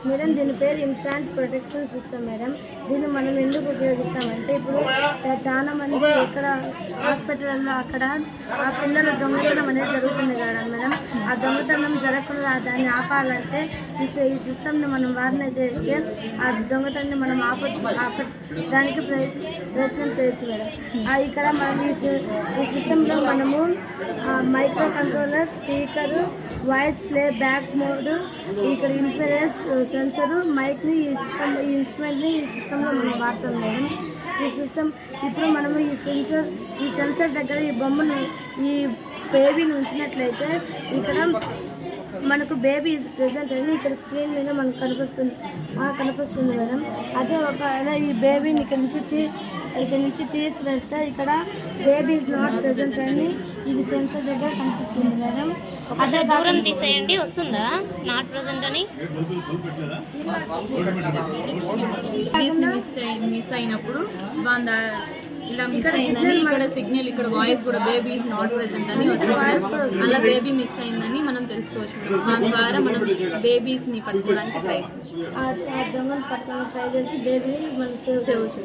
Madam దీని పేరు infant protection system madam. దీన్ని మనం ఎందుకు ఉపయోగిస్తామంటే ఇప్పుడు చాలా మంది ఇక్కడ హాస్పిటల్లో అక్కడ ఆ పిల్లల దొంగతనం అనేది జరుగుతుంది కదా మేడం. ఆ దొంగతనం జరగకుండా దాన్ని ఆపాలంటే ఈ సిస్టమ్ని మనం వారినైతే ఆ దొంగతనాన్ని మనం దానికి ప్రయత్నం చేయొచ్చు మేడం. ఇక్కడ మనం ఈ సిస్టంలో మనము micro controller, speaker, voice play back mode, ఇక్కడ ఇన్ఫ్లుయెన్స్ సెన్సరు, మైక్ని ఈ ఇన్స్ట్రుమెంట్ని ఈ సిస్టంలో మనం వాడతాం మేడం. ఈ సిస్టమ్ ఇప్పుడు మనము ఈ సెన్సర్ దగ్గర ఈ బొమ్మను ఈ బేబీని ఉంచినట్లయితే ఇక్కడ మనకు బేబీ ఈజ్ ప్రెజెంట్ అని ఇక్కడ స్క్రీన్ మీద మనకు కనిపిస్తుంది మేడం. అదే ఒకవేళ ఈ బేబీని ఇక్కడ నుంచి తీసివేస్తే ఇక్కడ బేబీ ఈజ్ నాట్ ప్రెజెంట్ అని ఇది సెన్సర్ దగ్గర కనిపిస్తుంది మేడం. అదే దూరం తీసేయండి వస్తుందా నాట్ ప్రెజెంట్ అని. మిస్ అయినప్పుడు ఇలా మిస్ అయిందని ఇక్కడ సిగ్నల్, ఇక్కడ వాయిస్ కూడా బేబీ ఈజ్ నాట్ ప్రెజెంట్ అని వస్తుంది. అలా బేబీ మిస్ అయిందని మనం తెలుసుకోవచ్చు. దాని ద్వారా మనం బేబీస్ని పట్టుకోవడానికి దొంగను పట్టుకోవడానికి ట్రై చేసి బేబీని మనం సేవ్ చేయవచ్చు.